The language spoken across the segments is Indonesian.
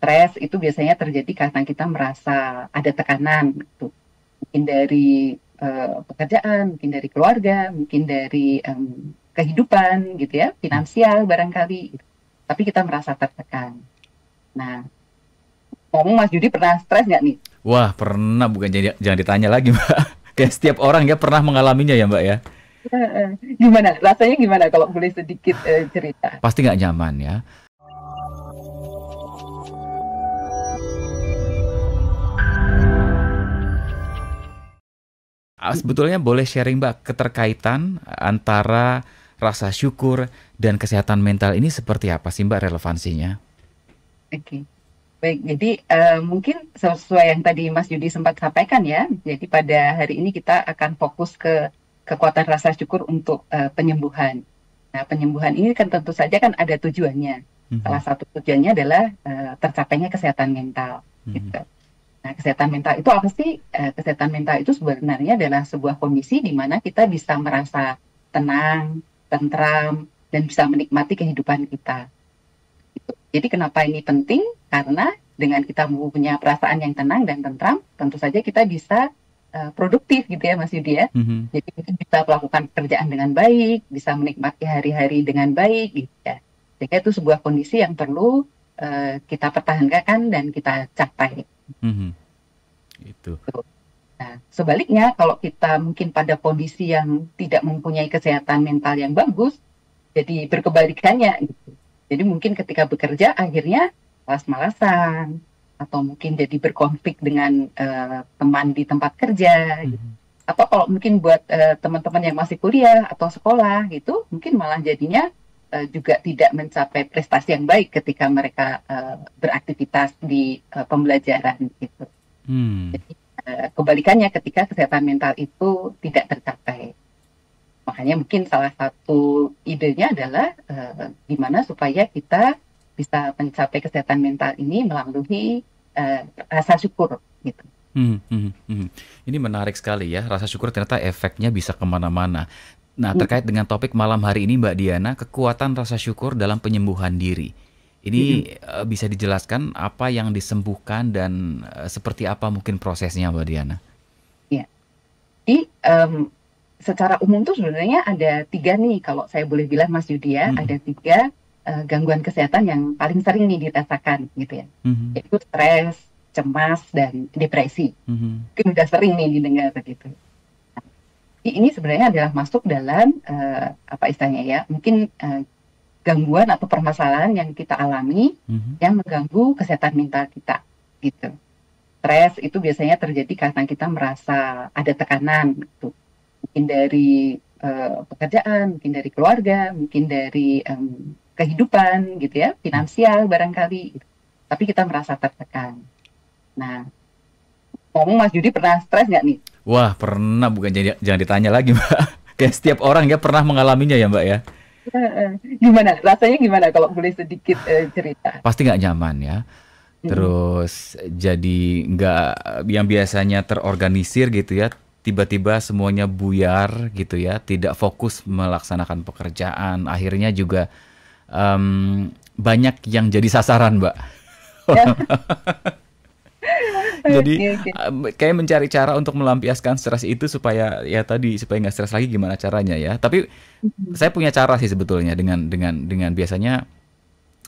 Stres itu biasanya terjadi karena kita merasa ada tekanan gitu. Mungkin dari pekerjaan, mungkin dari keluarga, mungkin dari kehidupan gitu ya, finansial barangkali gitu. Tapi kita merasa tertekan. Nah, ngomong Mas Yudi pernah stres nggak nih? Wah, pernah, bukan, jangan ditanya lagi, Mbak. Kayak setiap orang ya pernah mengalaminya ya, Mbak ya. Gimana? Rasanya gimana kalau boleh sedikit cerita? Pasti nggak nyaman ya. Sebetulnya boleh sharing, Mbak, keterkaitan antara rasa syukur dan kesehatan mental ini seperti apa sih, Mbak, relevansinya? Oke. Baik, jadi mungkin sesuai yang tadi Mas Yudi sempat sampaikan ya. Jadi pada hari ini kita akan fokus ke kekuatan rasa syukur untuk penyembuhan. Nah, penyembuhan ini kan tentu saja kan ada tujuannya. Salah Mhm, satu tujuannya adalah tercapainya kesehatan mental. mhm, Gitu. Nah, kesehatan mental itu apa sih? Kesehatan mental itu sebenarnya adalah sebuah kondisi di mana kita bisa merasa tenang, tentram, dan bisa menikmati kehidupan kita. Jadi kenapa ini penting? Karena dengan kita punya perasaan yang tenang dan tentram, tentu saja kita bisa produktif gitu ya Mas Yudi ya. mhm. Jadi kita bisa melakukan pekerjaan dengan baik, bisa menikmati hari-hari dengan baik gitu ya. Jadi itu sebuah kondisi yang perlu kita pertahankan dan kita capai. Mhm, itu. Gitu. Nah, sebaliknya kalau kita mungkin pada kondisi yang tidak mempunyai kesehatan mental yang bagus, jadi berkebalikannya gitu. Jadi mungkin ketika bekerja akhirnya malas-malasan atau mungkin jadi berkonflik dengan teman di tempat kerja gitu. Mhm. Atau kalau mungkin buat teman-teman yang masih kuliah atau sekolah gitu, mungkin malah jadinya juga tidak mencapai prestasi yang baik ketika mereka beraktivitas di pembelajaran gitu. Hmm. Jadi kebalikannya ketika kesehatan mental itu tidak tercapai. Makanya mungkin salah satu idenya adalah gimana supaya kita bisa mencapai kesehatan mental ini melalui rasa syukur gitu. Mhm, mhm, mhm. Ini menarik sekali ya, rasa syukur ternyata efeknya bisa kemana-mana. Nah, Mm, terkait dengan topik malam hari ini, Mbak Diana, kekuatan rasa syukur dalam penyembuhan diri. Ini mm, mm. bisa dijelaskan apa yang disembuhkan dan seperti apa mungkin prosesnya, Mbak Diana? Ya. Jadi secara umum tuh sebenarnya ada tiga nih kalau saya boleh bilang Mas Yudi ya, ada Mhm, tiga gangguan kesehatan yang paling sering nih dirasakan gitu ya, mhm, yaitu stres, cemas, dan depresi. mhm, Mungkin udah sering nih didengar gitu. Jadi ini sebenarnya adalah masuk dalam apa istilahnya ya, mungkin gangguan atau permasalahan yang kita alami mhm, yang mengganggu kesehatan mental kita gitu. Stres itu biasanya terjadi karena kita merasa ada tekanan gitu. Mungkin dari pekerjaan, mungkin dari keluarga, mungkin dari kehidupan gitu ya, mhm. finansial barangkali gitu. Tapi kita merasa tertekan. Nah, ngomong Mas Yudi pernah stres nggak nih? Wah, pernah, bukan, jangan ditanya lagi, Mbak. Kayak setiap orang ya pernah mengalaminya ya, Mbak ya. Gimana? Rasanya gimana kalau boleh sedikit cerita? Pasti nggak nyaman ya. Mm-mm. Terus jadi nggak, yang biasanya terorganisir gitu ya, tiba-tiba semuanya buyar gitu ya, tidak fokus melaksanakan pekerjaan, akhirnya juga banyak yang jadi sasaran, Mbak. Ya, Jadi oke, oke. kayak mencari cara untuk melampiaskan stres itu supaya ya tadi, supaya nggak stres lagi, gimana caranya ya. Tapi Mm-mm. saya punya cara sih sebetulnya, dengan biasanya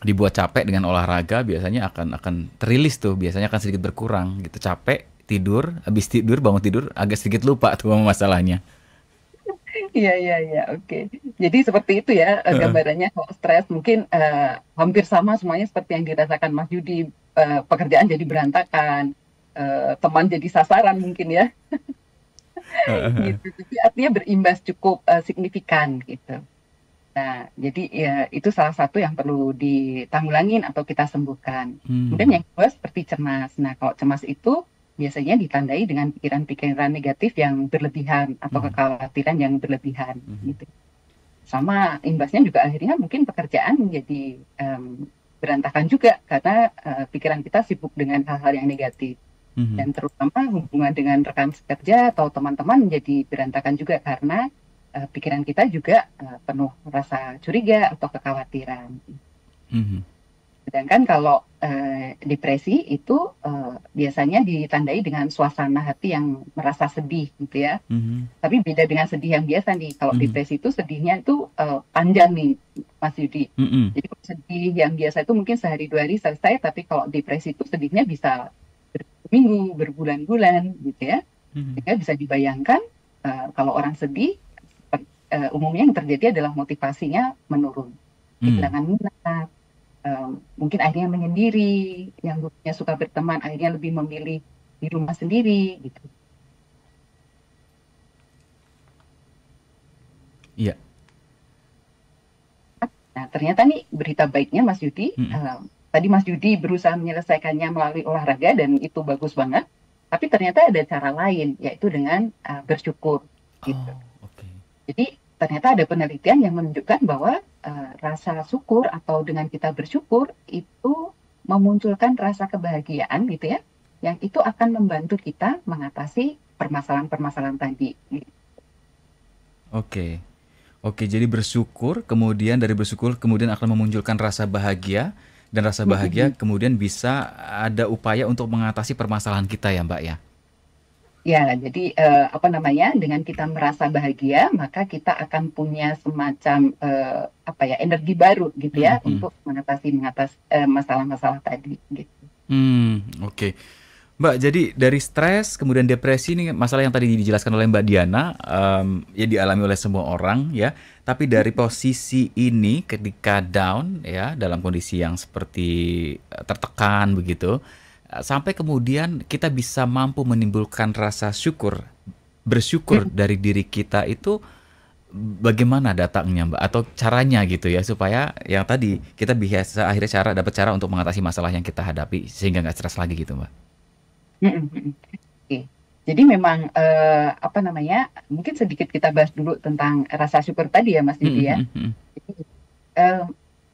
dibuat capek dengan olahraga, biasanya akan terilis tuh, biasanya akan sedikit berkurang gitu, capek, tidur, habis tidur, bangun tidur agak sedikit lupa tuh sama masalahnya. Iya, iya, iya, oke. Jadi seperti itu ya Heeh. gambarannya kalau stres mungkin hampir sama semuanya seperti yang dirasakan Mas Yudi. Pekerjaan jadi berantakan, teman jadi sasaran mungkin ya, Heeh. gitu. Jadi artinya berimbas cukup signifikan gitu. Nah, jadi ya itu salah satu yang perlu ditanggulangin atau kita sembuhkan. Kemudian Hmm. yang kedua seperti cemas. Nah, kalau cemas itu biasanya ditandai dengan pikiran-pikiran negatif yang berlebihan atau Mhm. kekhawatiran yang berlebihan Mhm. gitu. Sama imbasnya juga akhirnya mungkin pekerjaan menjadi berantakan juga karena pikiran kita sibuk dengan hal-hal yang negatif. Mhm. Dan terutama hubungan dengan rekan sekerja atau teman-teman menjadi berantakan juga karena pikiran kita juga penuh rasa curiga atau kekhawatiran. Mhm. Sedangkan kalau depresi itu biasanya ditandai dengan suasana hati yang merasa sedih gitu ya. Mhm. Tapi beda dengan sedih yang biasa nih. Kalau Mhm. depresi itu sedihnya itu panjang nih, Mas Yudi. Mhm. Jadi kalau sedih yang biasa itu mungkin sehari dua hari selesai, tapi kalau depresi itu sedihnya bisa berminggu, berbulan-bulan gitu ya. Mhm. Sehingga bisa dibayangkan kalau orang sedih, umumnya yang terjadi adalah motivasinya menurun, Mmm. kehilangan minat, mungkin akhirnya menyendiri, yang dulunya suka berteman akhirnya lebih memilih di rumah sendiri gitu. Iya. Nah, ternyata nih berita baiknya Mas Yudi, Mhm. tadi Mas Yudi berusaha menyelesaikannya melalui olahraga dan itu bagus banget. Tapi ternyata ada cara lain, yaitu dengan bersyukur gitu. Oh, oke. Jadi ternyata ada penelitian yang menunjukkan bahwa rasa syukur atau dengan kita bersyukur itu memunculkan rasa kebahagiaan gitu ya, yang itu akan membantu kita mengatasi permasalahan-permasalahan tadi. Oke. Oke, jadi bersyukur, kemudian dari bersyukur kemudian akan memunculkan rasa bahagia, dan rasa bahagia kemudian bisa ada upaya untuk mengatasi permasalahan kita ya, Mbak, ya? Ya, jadi apa namanya? Dengan kita merasa bahagia, maka kita akan punya semacam apa ya energi baru gitu Mhm ya mhm. untuk mengatasi masalah-masalah tadi. Gitu. Oke. Mbak, jadi dari stres, kemudian depresi ini masalah yang tadi dijelaskan oleh Mbak Diana, ya dialami oleh semua orang ya. Tapi dari posisi ini ketika down ya, dalam kondisi yang seperti tertekan begitu, sampai kemudian kita bisa mampu menimbulkan rasa syukur, bersyukur dari diri kita itu bagaimana datangnya Mbak? Atau caranya gitu ya supaya yang tadi kita bisa akhirnya dapat cara untuk mengatasi masalah yang kita hadapi sehingga nggak stres lagi gitu Mbak? Oke. Jadi memang apa namanya? Mungkin sedikit kita bahas dulu tentang rasa syukur tadi ya, Mas Mhm Yudi ya. mhm mhm. Jadi, eh,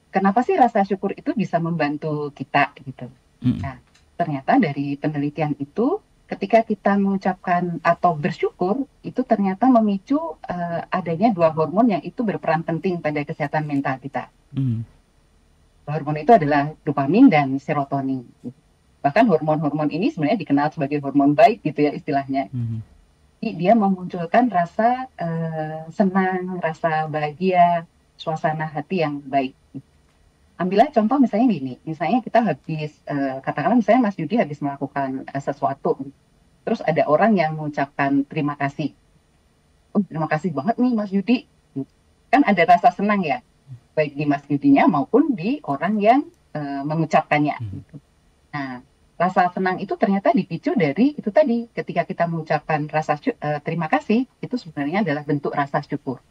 kenapa sih rasa syukur itu bisa membantu kita gitu? Mhm. Nah, ternyata dari penelitian itu, ketika kita mengucapkan atau bersyukur, itu ternyata memicu adanya dua hormon yang itu berperan penting pada kesehatan mental kita. Mhm. Hormon itu adalah dopamin dan serotonin. Bahkan hormon-hormon ini sebenarnya dikenal sebagai hormon baik gitu ya istilahnya. Mhm. Jadi dia memunculkan rasa senang, rasa bahagia, suasana hati yang baik. Ambillah contoh misalnya gini, misalnya kita habis, katakanlah misalnya Mas Yudi habis melakukan sesuatu, terus ada orang yang mengucapkan terima kasih. Oh, terima kasih banget nih Mas Yudi. Kan ada rasa senang ya, baik di Mas Yudinya maupun di orang yang mengucapkannya. Mhm. Nah, rasa senang itu ternyata dipicu dari itu tadi, ketika kita mengucapkan rasa terima kasih, itu sebenarnya adalah bentuk rasa syukur.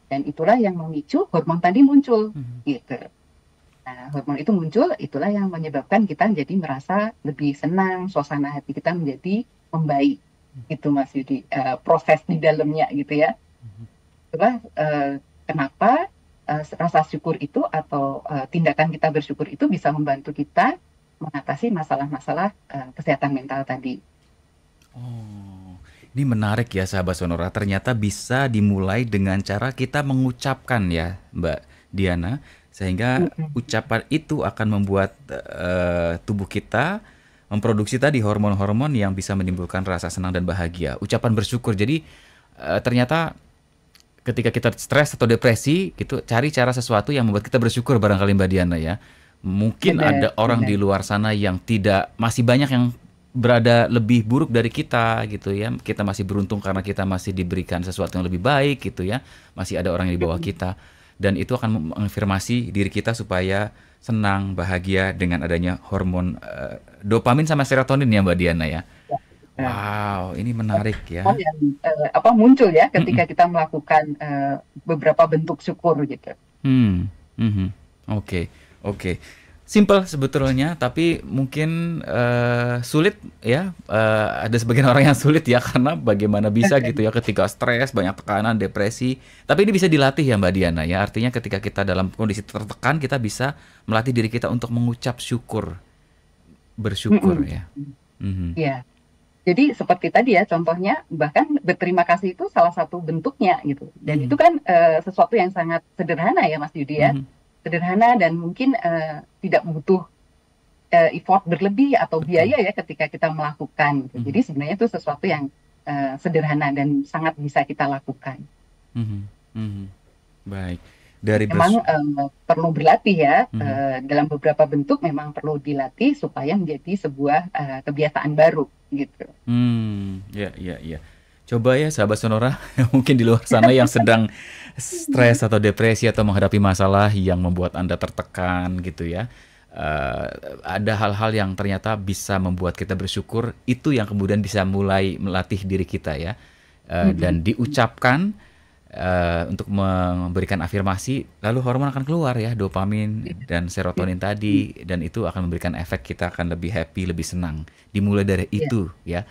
Dan itulah yang memicu hormon tadi muncul, Mhm. gitu. Nah, hormon itu muncul, itulah yang menyebabkan kita jadi merasa lebih senang, suasana hati kita menjadi membaik, gitu Mas Yudi. Proses di dalamnya gitu ya. Mhm. Itulah kenapa rasa syukur itu atau tindakan kita bersyukur itu bisa membantu kita mengatasi masalah-masalah kesehatan mental tadi. Oh, ini menarik ya sahabat Sonora. Ternyata bisa dimulai dengan cara kita mengucapkan ya, Mbak Diana, sehingga Mm-mm. ucapan itu akan membuat tubuh kita memproduksi tadi hormon-hormon yang bisa menimbulkan rasa senang dan bahagia. Ucapan bersyukur. Jadi ternyata ketika kita stres atau depresi gitu, cari cara sesuatu yang membuat kita bersyukur barangkali Mbak Diana ya. Mungkin Benar, ada orang benar. di luar sana yang tidak, masih banyak yang berada lebih buruk dari kita gitu ya. Kita masih beruntung karena kita masih diberikan sesuatu yang lebih baik gitu ya. Masih ada orang yang di bawah Mm-mm. kita dan itu akan mengafirmasi diri kita supaya senang, bahagia dengan adanya hormon dopamin sama serotonin ya Mbak Diana ya. Ya, nah, Wow, ini menarik hal ya. yang apa muncul ya Mm-mm. ketika kita melakukan beberapa bentuk syukur gitu. Hmm, mhm. Oke, oke. Simple sebetulnya, tapi mungkin sulit ya. Ada sebagian orang yang sulit ya karena bagaimana bisa gitu ya ketika stres, banyak tekanan, depresi. Tapi ini bisa dilatih ya Mbak Diana ya. Artinya ketika kita dalam kondisi tertekan, kita bisa melatih diri kita untuk mengucap syukur, bersyukur Mm-mm. ya. Mhm. Ya, jadi seperti tadi ya contohnya bahkan berterima kasih itu salah satu bentuknya gitu. Dan itu Mhm. kan sesuatu yang sangat sederhana ya Mas Yudi ya. Mhm. Sederhana dan mungkin tidak butuh effort berlebih atau betul. biaya ya ketika kita melakukan gitu. Jadi Mhm, sebenarnya itu sesuatu yang sederhana dan sangat bisa kita lakukan. mhm, mhm. Baik. Dari Memang perlu berlatih ya, mhm. dalam beberapa bentuk memang perlu dilatih supaya menjadi sebuah kebiasaan baru gitu. Ya, ya, ya. Coba ya sahabat Sonora, mungkin di luar sana yang sedang stres atau depresi atau menghadapi masalah yang membuat Anda tertekan gitu ya. Eh, ada hal-hal yang ternyata bisa membuat kita bersyukur, itu yang kemudian bisa mulai melatih diri kita ya. Dan Mm-mm. diucapkan untuk memberikan afirmasi, lalu hormon akan keluar ya, dopamin dan Ya, serotonin tadi, dan itu akan memberikan efek kita akan lebih happy, lebih senang. Dimulai dari ya, itu ya.